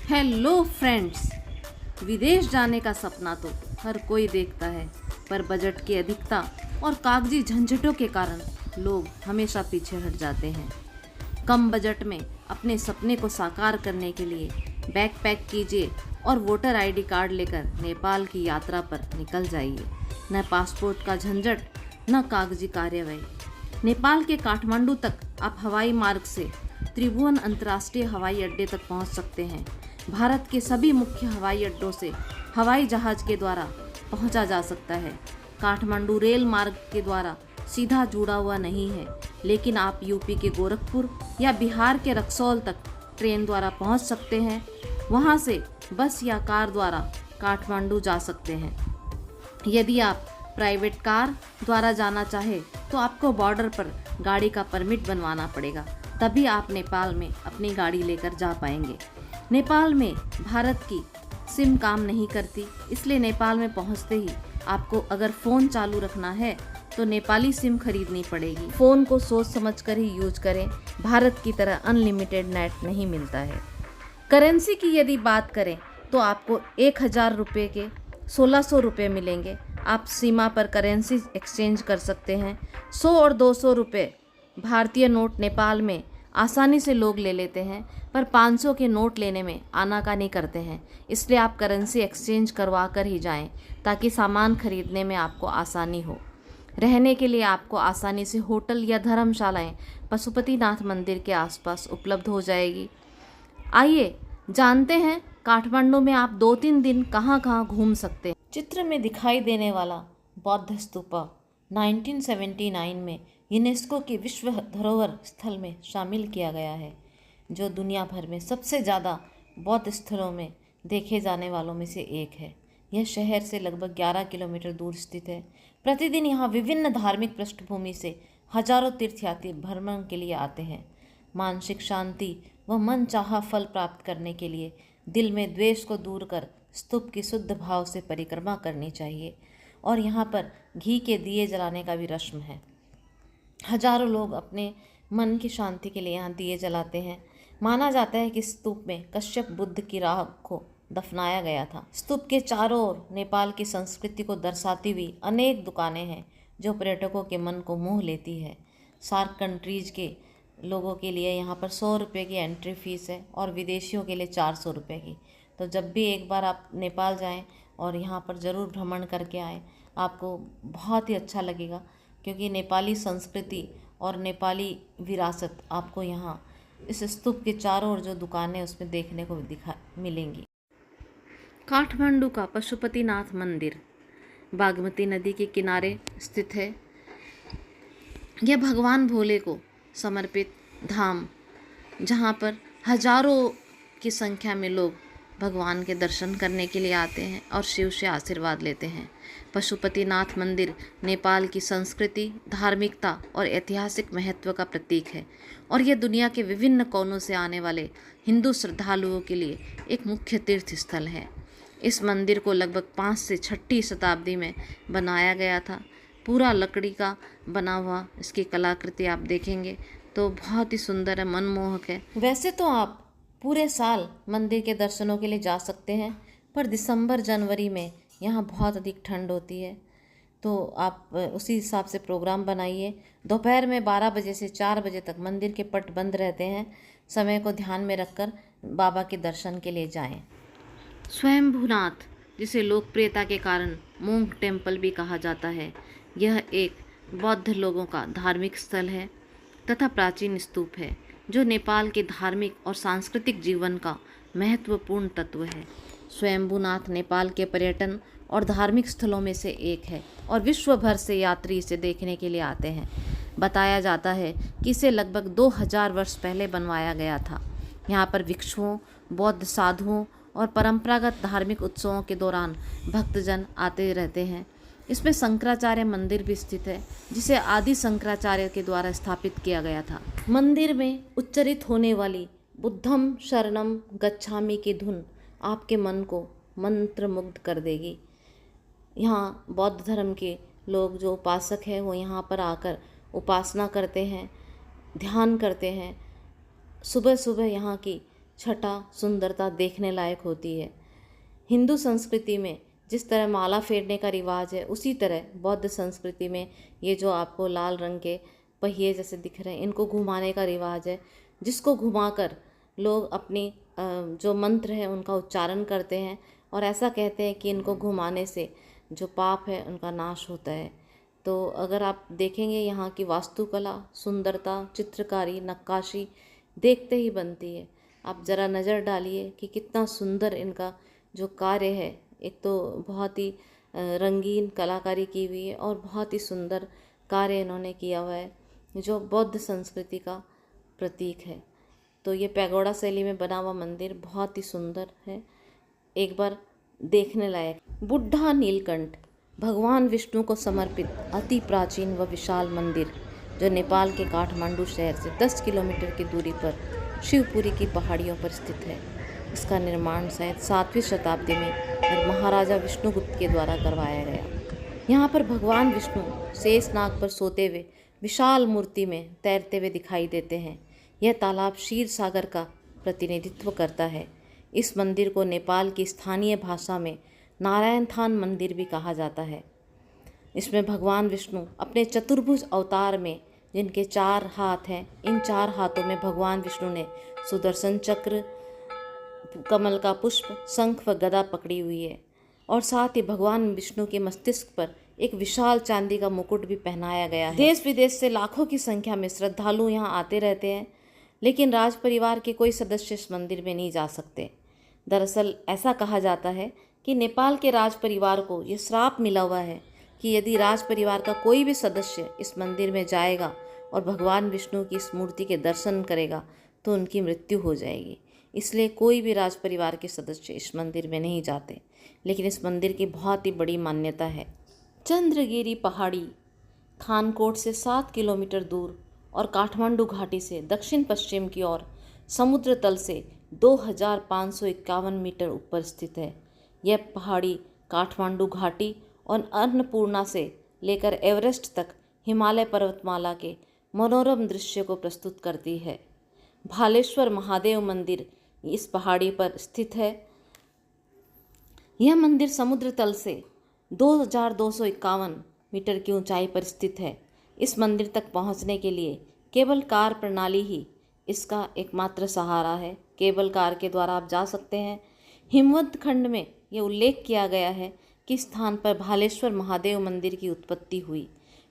Hello friends. विदेश जाने का सपना तो हर कोई देखता है, पर बजट की अधिकता और कागजी झंझटों के कारण लोग हमेशा पीछे हट जाते हैं। कम बजट में अपने सपने को साकार करने के लिए बैग पैक कीजिए और वोटर आईडी कार्ड लेकर नेपाल की यात्रा पर निकल जाइए। न पासपोर्ट का झंझट, न कागजी कार्यवाही। नेपाल के काठमांडू तक आप हवाई मार्ग से त्रिभुवन अंतर्राष्ट्रीय हवाई अड्डे तक पहुंच सकते हैं। भारत के सभी मुख्य हवाई अड्डों से हवाई जहाज के द्वारा पहुंचा जा सकता है। काठमांडू रेल मार्ग के द्वारा सीधा जुड़ा हुआ नहीं है, लेकिन आप यूपी के गोरखपुर या बिहार के रक्सौल तक ट्रेन द्वारा पहुंच सकते हैं। वहां से बस या कार द्वारा काठमांडू जा सकते हैं। यदि आप प्राइवेट कार द्वारा जाना चाहे तो आपको बॉर्डर पर गाड़ी का परमिट बनवाना पड़ेगा, तभी आप नेपाल में अपनी गाड़ी लेकर जा पाएंगे। नेपाल में भारत की सिम काम नहीं करती, इसलिए नेपाल में पहुंचते ही आपको अगर फ़ोन चालू रखना है तो नेपाली सिम खरीदनी पड़ेगी। फ़ोन को सोच समझ कर ही यूज करें, भारत की तरह अनलिमिटेड नेट नहीं मिलता है। करेंसी की यदि बात करें तो आपको 1000 रुपये के 1600 रुपये मिलेंगे। आप सीमा पर करेंसी एक्सचेंज कर सकते हैं। 100 और 200 रुपये भारतीय नोट नेपाल में आसानी से लोग ले लेते हैं, पर 500 के नोट लेने में आनाकानी करते हैं। इसलिए आप करेंसी एक्सचेंज करवा कर ही जाएं, ताकि सामान खरीदने में आपको आसानी हो। रहने के लिए आपको आसानी से होटल या धर्मशालाएं पशुपतिनाथ मंदिर के आसपास उपलब्ध हो जाएगी। आइए जानते हैं काठमांडू में आप 2-3 दिन कहाँ कहाँ घूम सकते हैं। चित्र में दिखाई देने वाला बौद्ध स्तूपा 1979 में यूनेस्को के विश्व धरोहर स्थल में शामिल किया गया है, जो दुनिया भर में सबसे ज़्यादा बौद्ध स्थलों में देखे जाने वालों में से एक है। यह शहर से लगभग 11 किलोमीटर दूर स्थित है। प्रतिदिन यहाँ विभिन्न धार्मिक पृष्ठभूमि से हजारों तीर्थयात्री भ्रमण के लिए आते हैं। मानसिक शांति व मन चाहा फल प्राप्त करने के लिए दिल में द्वेष को दूर कर स्तूप की शुद्ध भाव से परिक्रमा करनी चाहिए। और यहाँ पर घी के दिए जलाने का भी रस्म है। हजारों लोग अपने मन की शांति के लिए यहाँ दिए जलाते हैं। माना जाता है कि स्तूप में कश्यप बुद्ध की राह को दफनाया गया था। स्तूप के चारों ओर नेपाल की संस्कृति को दर्शाती हुई अनेक दुकानें हैं, जो पर्यटकों के मन को मोह लेती है। सार्क कंट्रीज के लोगों के लिए यहाँ पर 100 रुपये की एंट्री फीस है और विदेशियों के लिए 400 रुपये की। तो जब भी एक बार आप नेपाल जाएं और यहाँ पर ज़रूर भ्रमण करके आएँ, आपको बहुत ही अच्छा लगेगा, क्योंकि नेपाली संस्कृति और नेपाली विरासत आपको यहाँ इस स्तूप के चारों ओर जो दुकानें उसमें देखने को मिलेंगी। काठमांडू का पशुपतिनाथ मंदिर बागमती नदी के किनारे स्थित है। यह भगवान भोले को समर्पित धाम, जहाँ पर हजारों की संख्या में लोग भगवान के दर्शन करने के लिए आते हैं और शिव से आशीर्वाद लेते हैं। पशुपतिनाथ मंदिर नेपाल की संस्कृति, धार्मिकता और ऐतिहासिक महत्व का प्रतीक है, और यह दुनिया के विभिन्न कोनों से आने वाले हिंदू श्रद्धालुओं के लिए एक मुख्य तीर्थ स्थल है। इस मंदिर को लगभग 5 से 6वीं शताब्दी में बनाया गया था। पूरा लकड़ी का बना हुआ इसकी कलाकृति आप देखेंगे तो बहुत ही सुंदर है, मनमोहक है। वैसे तो आप पूरे साल मंदिर के दर्शनों के लिए जा सकते हैं, पर दिसंबर जनवरी में यहाँ बहुत अधिक ठंड होती है, तो आप उसी हिसाब से प्रोग्राम बनाइए। दोपहर में 12 बजे से 4 बजे तक मंदिर के पट बंद रहते हैं। समय को ध्यान में रखकर बाबा के दर्शन के लिए जाएं। स्वयंभूनाथ, जिसे लोकप्रियता के कारण मोंक टेम्पल भी कहा जाता है, यह एक बौद्ध लोगों का धार्मिक स्थल है तथा प्राचीन स्तूप है, जो नेपाल के धार्मिक और सांस्कृतिक जीवन का महत्वपूर्ण तत्व है। स्वयंभूनाथ नेपाल के पर्यटन और धार्मिक स्थलों में से एक है और विश्व भर से यात्री इसे देखने के लिए आते हैं। बताया जाता है कि इसे लगभग 2000 वर्ष पहले बनवाया गया था। यहाँ पर भिक्षुओं, बौद्ध साधुओं और परंपरागत धार्मिक उत्सवों के दौरान भक्तजन आते रहते हैं। इसमें शंकराचार्य मंदिर भी स्थित है, जिसे आदि शंकराचार्य के द्वारा स्थापित किया गया था। मंदिर में उच्चारित होने वाली बुद्धम शरणम गच्छामि की धुन आपके मन को मंत्रमुग्ध कर देगी। यहाँ बौद्ध धर्म के लोग जो उपासक हैं वो यहाँ पर आकर उपासना करते हैं, ध्यान करते हैं। सुबह सुबह यहाँ की छटा सुंदरता देखने लायक होती है। हिंदू संस्कृति में जिस तरह माला फेरने का रिवाज है, उसी तरह बौद्ध संस्कृति में ये जो आपको लाल रंग के पहिए जैसे दिख रहे हैं, इनको घुमाने का रिवाज है, जिसको घुमाकर लोग अपनी जो मंत्र है उनका उच्चारण करते हैं और ऐसा कहते हैं कि इनको घुमाने से जो पाप है उनका नाश होता है। तो अगर आप देखेंगे यहाँ की वास्तुकला, सुंदरता, चित्रकारी, नक्काशी देखते ही बनती है। आप ज़रा नज़र डालिए कि कितना सुंदर इनका जो कार्य है। एक तो बहुत ही रंगीन कलाकारी की हुई है और बहुत ही सुंदर कार्य इन्होंने किया हुआ है, जो बौद्ध संस्कृति का प्रतीक है। तो ये पैगोडा शैली में बना हुआ मंदिर बहुत ही सुंदर है, एक बार देखने लायक। बुढ़ा नीलकंठ भगवान विष्णु को समर्पित अति प्राचीन व विशाल मंदिर, जो नेपाल के काठमांडू शहर से 10 किलोमीटर की दूरी पर शिवपुरी की पहाड़ियों पर स्थित है। इसका निर्माण शायद 7वीं शताब्दी में महाराजा विष्णुगुप्त के द्वारा करवाया गया। यहाँ पर भगवान विष्णु शेषनाग पर सोते हुए विशाल मूर्ति में तैरते हुए दिखाई देते हैं। यह तालाब क्षीर सागर का प्रतिनिधित्व करता है। इस मंदिर को नेपाल की स्थानीय भाषा में नारायण थान मंदिर भी कहा जाता है। इसमें भगवान विष्णु अपने चतुर्भुज अवतार में, जिनके 4 हाथ हैं, इन 4 हाथों में भगवान विष्णु ने सुदर्शन चक्र, कमल का पुष्प, शंख व गदा पकड़ी हुई है और साथ ही भगवान विष्णु के मस्तिष्क पर एक विशाल चांदी का मुकुट भी पहनाया गया है। देश विदेश से लाखों की संख्या में श्रद्धालु यहाँ आते रहते हैं, लेकिन राज परिवार के कोई सदस्य इस मंदिर में नहीं जा सकते। दरअसल ऐसा कहा जाता है कि नेपाल के राज परिवार को ये श्राप मिला हुआ है कि यदि राज परिवार का कोई भी सदस्य इस मंदिर में जाएगा और भगवान विष्णु की इस मूर्ति के दर्शन करेगा तो उनकी मृत्यु हो जाएगी। इसलिए कोई भी राज परिवार के सदस्य इस मंदिर में नहीं जाते, लेकिन इस मंदिर की बहुत ही बड़ी मान्यता है। चंद्रगिरी पहाड़ी थानकोट से 7 किलोमीटर दूर और काठमांडू घाटी से दक्षिण पश्चिम की ओर समुद्र तल से 2551 मीटर ऊपर स्थित है। यह पहाड़ी काठमांडू घाटी और अन्नपूर्णा से लेकर एवरेस्ट तक हिमालय पर्वतमाला के मनोरम दृश्य को प्रस्तुत करती है। भालेश्वर महादेव मंदिर इस पहाड़ी पर स्थित है। यह मंदिर समुद्र तल से 2251 मीटर की ऊंचाई पर स्थित है। इस मंदिर तक पहुंचने के लिए केबल कार प्रणाली ही इसका एकमात्र सहारा है। केबल कार के द्वारा आप जा सकते हैं। हिमवंत खंड में ये उल्लेख किया गया है कि स्थान पर भालेश्वर महादेव मंदिर की उत्पत्ति हुई,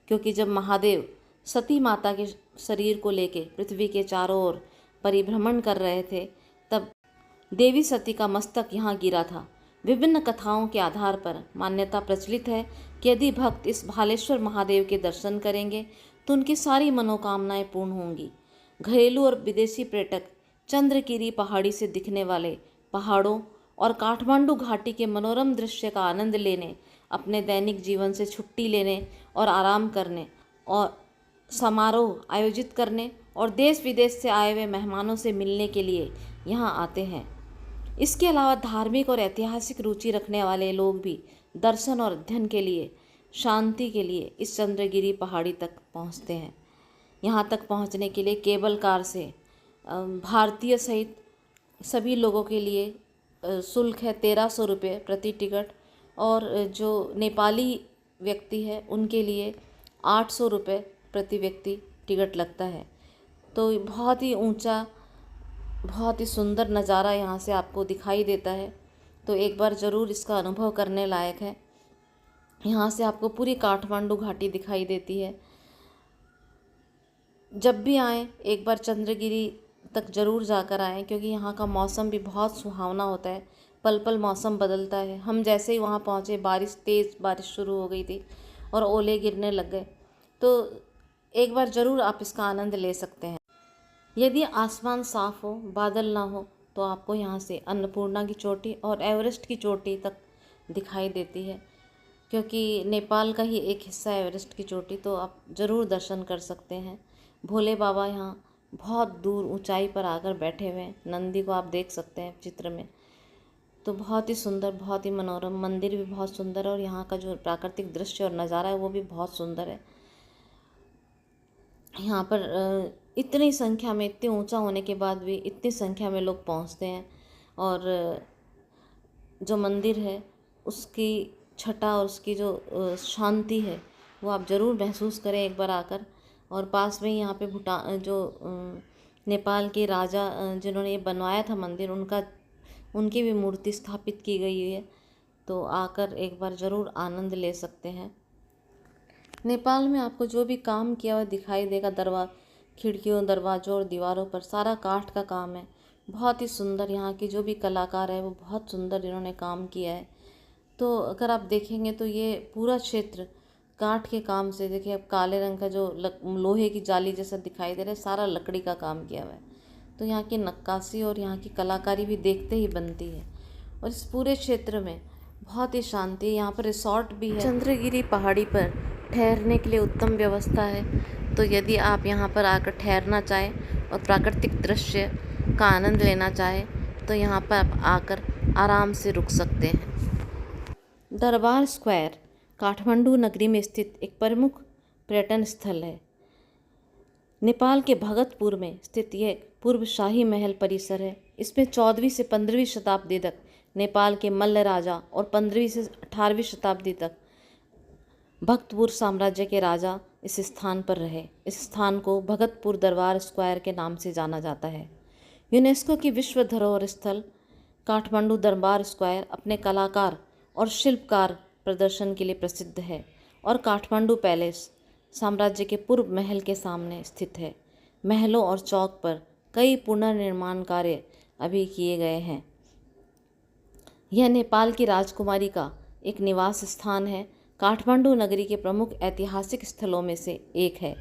क्योंकि जब महादेव सती माता के शरीर को लेकर पृथ्वी के चारों ओर परिभ्रमण कर रहे थे, तब देवी सती का मस्तक यहाँ गिरा था। विभिन्न कथाओं के आधार पर मान्यता प्रचलित है कि यदि भक्त इस भालेश्वर महादेव के दर्शन करेंगे तो उनकी सारी मनोकामनाएं पूर्ण होंगी। घरेलू और विदेशी पर्यटक चंद्रगिरी पहाड़ी से दिखने वाले पहाड़ों और काठमांडू घाटी के मनोरम दृश्य का आनंद लेने, अपने दैनिक जीवन से छुट्टी लेने और आराम करने और समारोह आयोजित करने और देश विदेश से आए हुए मेहमानों से मिलने के लिए यहाँ आते हैं। इसके अलावा धार्मिक और ऐतिहासिक रुचि रखने वाले लोग भी दर्शन और अध्ययन के लिए, शांति के लिए इस चंद्रगिरी पहाड़ी तक पहुँचते हैं। यहाँ तक पहुँचने के लिए केबल कार से भारतीय सहित सभी लोगों के लिए शुल्क है 1300 रुपये प्रति टिकट, और जो नेपाली व्यक्ति है उनके लिए 800 रुपये प्रति व्यक्ति टिकट लगता है। तो बहुत ही ऊंचा, बहुत ही सुंदर नज़ारा यहाँ से आपको दिखाई देता है। तो एक बार ज़रूर इसका अनुभव करने लायक है। यहाँ से आपको पूरी काठमांडू घाटी दिखाई देती है। जब भी आएँ एक बार चंद्रगिरी तक ज़रूर जाकर आएँ, क्योंकि यहाँ का मौसम भी बहुत सुहावना होता है। पल पल मौसम बदलता है। हम जैसे ही वहाँ पहुँचे तेज़ बारिश शुरू हो गई थी और ओले गिरने लग गए। तो एक बार ज़रूर आप इसका आनंद ले सकते हैं। यदि आसमान साफ़ हो, बादल ना हो, तो आपको यहाँ से अन्नपूर्णा की चोटी और एवरेस्ट की चोटी तक दिखाई देती है, क्योंकि नेपाल का ही एक हिस्सा है एवरेस्ट की चोटी। तो आप ज़रूर दर्शन कर सकते हैं। भोले बाबा यहाँ बहुत दूर ऊंचाई पर आकर बैठे हुए हैं। नंदी को आप देख सकते हैं चित्र में। तो बहुत ही सुंदर, बहुत ही मनोरम, मंदिर भी बहुत सुंदर है और यहाँ का जो प्राकृतिक दृश्य और नज़ारा है वो भी बहुत सुंदर है। यहाँ पर इतनी संख्या में, इतने ऊंचा होने के बाद भी इतनी संख्या में लोग पहुंचते हैं। और जो मंदिर है उसकी छटा और उसकी जो शांति है वो आप ज़रूर महसूस करें एक बार आकर। और पास में ही यहाँ पे भूटान जो नेपाल के राजा जिन्होंने ये बनवाया था मंदिर, उनकी भी मूर्ति स्थापित की गई है। तो आकर एक बार ज़रूर आनंद ले सकते हैं। नेपाल में आपको जो भी काम किया हुआ दिखाई देगा, खिड़कियों, दरवाज़ों और दीवारों पर सारा काठ का काम है। बहुत ही सुंदर, यहाँ की जो भी कलाकार है वो बहुत सुंदर इन्होंने काम किया है। तो अगर आप देखेंगे तो ये पूरा क्षेत्र काठ के काम से, देखिए अब काले रंग का जो लोहे की जाली जैसा दिखाई दे रहा है, सारा लकड़ी का काम किया हुआ है। तो यहाँ की नक्काशी और यहाँ की कलाकारी भी देखते ही बनती है। और इस पूरे क्षेत्र में बहुत ही शांति है। यहाँ पर रिसॉर्ट भी है। चंद्रगिरी पहाड़ी पर ठहरने के लिए उत्तम व्यवस्था है। तो यदि आप यहाँ पर आकर ठहरना चाहें और प्राकृतिक दृश्य का आनंद लेना चाहें तो यहाँ पर आप आकर आराम से रुक सकते हैं। दरबार स्क्वायर काठमांडू नगरी में स्थित एक प्रमुख पर्यटन स्थल है। नेपाल के भगतपुर में स्थित यह पूर्व शाही महल परिसर है। इसमें 14वीं से 15वीं शताब्दी तक नेपाल के मल्ल राजा और 15वीं से 18वीं शताब्दी तक भगतपुर साम्राज्य के राजा इस स्थान पर रहे। इस स्थान को भगतपुर दरबार स्क्वायर के नाम से जाना जाता है। यूनेस्को की विश्व धरोहर स्थल काठमांडू दरबार स्क्वायर अपने कलाकार और शिल्पकार प्रदर्शन के लिए प्रसिद्ध है और काठमांडू पैलेस साम्राज्य के पूर्व महल के सामने स्थित है। महलों और चौक पर कई पुनर्निर्माण कार्य अभी किए गए हैं। यह नेपाल की राजकुमारी का एक निवास स्थान है। काठमांडू नगरी के प्रमुख ऐतिहासिक स्थलों में से एक है।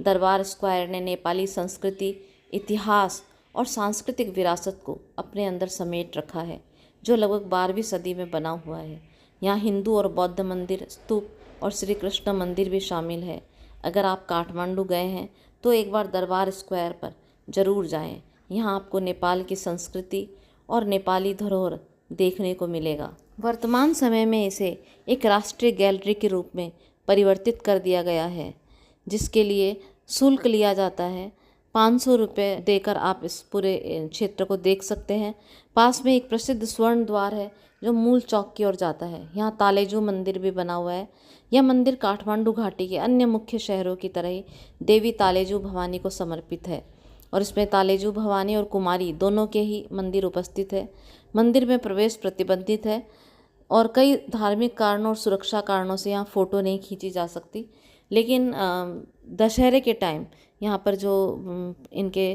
दरबार स्क्वायर ने नेपाली संस्कृति, इतिहास और सांस्कृतिक विरासत को अपने अंदर समेट रखा है, जो लगभग 12वीं सदी में बना हुआ है। यहाँ हिंदू और बौद्ध मंदिर, स्तूप और श्री कृष्ण मंदिर भी शामिल है। अगर आप काठमांडू गए हैं तो एक बार दरबार स्क्वायर पर ज़रूर जाएं। यहाँ आपको नेपाल की संस्कृति और नेपाली धरोहर देखने को मिलेगा। वर्तमान समय में इसे एक राष्ट्रीय गैलरी के रूप में परिवर्तित कर दिया गया है, जिसके लिए शुल्क लिया जाता है। 500 रुपये देकर आप इस पूरे क्षेत्र को देख सकते हैं। पास में एक प्रसिद्ध स्वर्ण द्वार है जो मूल चौक की ओर जाता है। यहाँ तालेजू मंदिर भी बना हुआ है। यह मंदिर काठमांडू घाटी के अन्य मुख्य शहरों की तरह ही देवी तालेजू भवानी को समर्पित है और इसमें तालेजू भवानी और कुमारी दोनों के ही मंदिर उपस्थित है। मंदिर में प्रवेश प्रतिबंधित है और कई धार्मिक कारणों और सुरक्षा कारणों से यहाँ फ़ोटो नहीं खींची जा सकती। लेकिन दशहरे के टाइम यहाँ पर जो इनके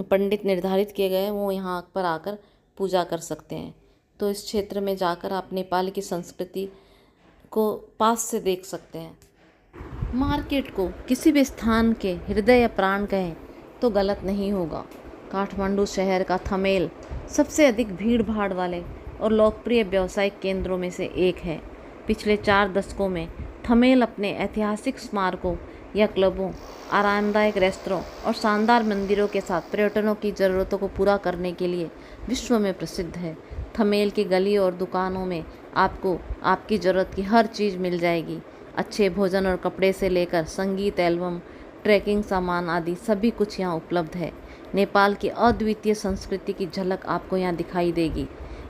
पंडित निर्धारित किए गए हैं वो यहाँ पर आकर पूजा कर सकते हैं। तो इस क्षेत्र में जाकर आप नेपाल की संस्कृति को पास से देख सकते हैं। मार्केट को किसी भी स्थान के हृदय या प्राण कहें तो गलत नहीं होगा। काठमांडू शहर का थमेल सबसे अधिक भीड़ भाड़ वाले और लोकप्रिय व्यावसायिक केंद्रों में से एक है। पिछले 4 दशकों में थमेल अपने ऐतिहासिक स्मारकों या क्लबों, आरामदायक रेस्तरों और शानदार मंदिरों के साथ पर्यटकों की ज़रूरतों को पूरा करने के लिए विश्व में प्रसिद्ध है। थमेल की गली और दुकानों में आपको आपकी ज़रूरत की हर चीज़ मिल जाएगी। अच्छे भोजन और कपड़े से लेकर संगीत एल्बम, ट्रैकिंग सामान आदि सभी कुछ यहाँ उपलब्ध है। नेपाल की अद्वितीय संस्कृति की झलक आपको यहाँ दिखाई देगी।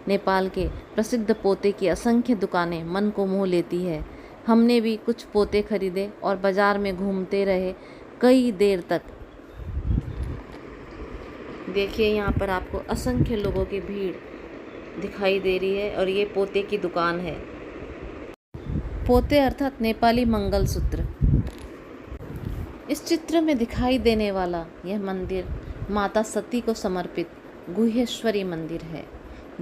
नेपाल के प्रसिद्ध पोते की असंख्य दुकानें मन को मोह लेती है। हमने भी कुछ पोते खरीदे और बाज़ार में घूमते रहे कई देर तक। देखिए यहाँ पर आपको असंख्य लोगों की भीड़ दिखाई दे रही है और ये पोते की दुकान है। पोते अर्थात नेपाली मंगलसूत्र। इस चित्र में दिखाई देने वाला यह मंदिर माता सती को समर्पित गुहेश्वरी मंदिर है,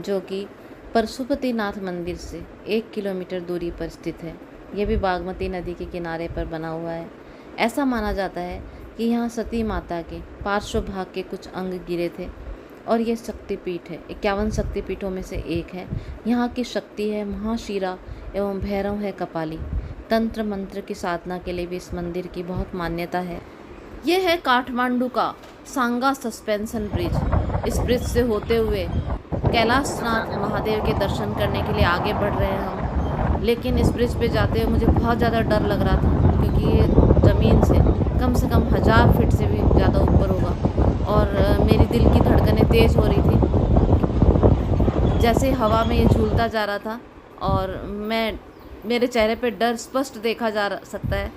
जो कि परशुपतिनाथ मंदिर से 1 किलोमीटर दूरी पर स्थित है। यह भी बागमती नदी के किनारे पर बना हुआ है। ऐसा माना जाता है कि यहाँ सती माता के पार्श्व भाग के कुछ अंग गिरे थे और यह शक्तिपीठ है। 51 शक्तिपीठों में से एक है। यहाँ की शक्ति है महाशिरा एवं भैरव है कपाली। तंत्र मंत्र की साधना के लिए भी इस मंदिर की बहुत मान्यता है। यह है काठमांडू का सांगा सस्पेंशन ब्रिज। इस ब्रिज से होते हुए कैलाशनाथ महादेव के दर्शन करने के लिए आगे बढ़ रहे हैं हम। लेकिन इस ब्रिज पे जाते हुए मुझे बहुत ज़्यादा डर लग रहा था, क्योंकि ये ज़मीन से कम से कम 1000 फीट से भी ज़्यादा ऊपर होगा। और मेरी दिल की धड़कनें तेज़ हो रही थी जैसे हवा में ये झूलता जा रहा था। और मेरे चेहरे पे डर स्पष्ट देखा जा सकता है।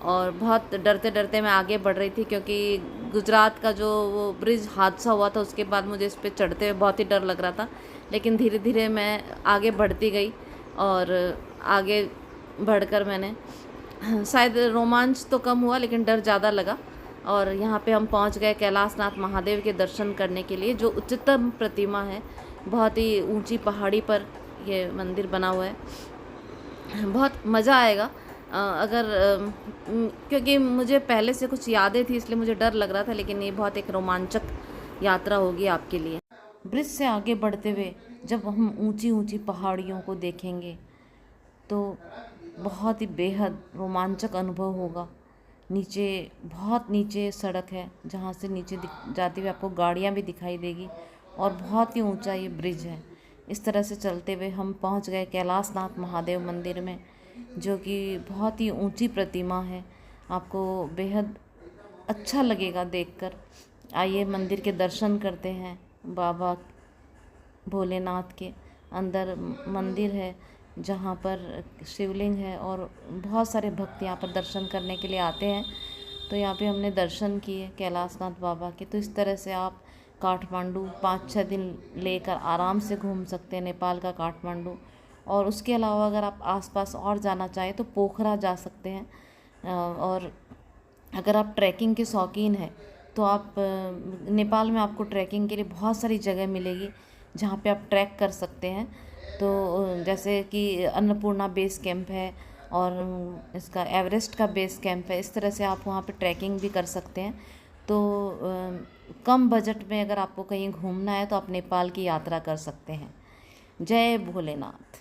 और बहुत डरते डरते मैं आगे बढ़ रही थी, क्योंकि गुजरात का जो वो ब्रिज हादसा हुआ था उसके बाद मुझे इस पे चढ़ते हुए बहुत ही डर लग रहा था। लेकिन धीरे धीरे मैं आगे बढ़ती गई और आगे बढ़कर मैंने शायद रोमांच तो कम हुआ लेकिन डर ज़्यादा लगा। और यहाँ पे हम पहुँच गए कैलाशनाथ महादेव के दर्शन करने के लिए, जो उच्चतम प्रतिमा है। बहुत ही ऊंची पहाड़ी पर ये मंदिर बना हुआ है। बहुत मज़ा आएगा क्योंकि मुझे पहले से कुछ यादें थी इसलिए मुझे डर लग रहा था, लेकिन ये बहुत एक रोमांचक यात्रा होगी आपके लिए। ब्रिज से आगे बढ़ते हुए जब हम ऊंची ऊंची पहाड़ियों को देखेंगे तो बहुत ही बेहद रोमांचक अनुभव होगा। नीचे बहुत नीचे सड़क है जहाँ से नीचे जाते हुए आपको गाड़ियाँ भी दिखाई देगी, और बहुत ही ऊंचा ये ब्रिज है। इस तरह से चलते हुए हम पहुंच गए कैलाशनाथ महादेव मंदिर में, जो कि बहुत ही ऊंची प्रतिमा है। आपको बेहद अच्छा लगेगा देखकर। आइए मंदिर के दर्शन करते हैं। बाबा भोलेनाथ के अंदर मंदिर है जहाँ पर शिवलिंग है और बहुत सारे भक्त यहाँ पर दर्शन करने के लिए आते हैं। तो यहाँ पे हमने दर्शन किए कैलाशनाथ बाबा के। तो इस तरह से आप काठमांडू 5-6 दिन लेकर आराम से घूम सकते हैं, नेपाल का काठमांडू। और उसके अलावा अगर आप आसपास और जाना चाहें तो पोखरा जा सकते हैं। और अगर आप ट्रैकिंग के शौकीन हैं तो आप नेपाल में आपको ट्रैकिंग के लिए बहुत सारी जगह मिलेगी जहाँ पे आप ट्रैक कर सकते हैं। तो जैसे कि अन्नपूर्णा बेस कैंप है और इसका एवरेस्ट का बेस कैंप है। इस तरह से आप वहाँ पे ट्रैकिंग भी कर सकते हैं। तो कम बजट में अगर आपको कहीं घूमना है तो आप नेपाल की यात्रा कर सकते हैं। जय भोलेनाथ।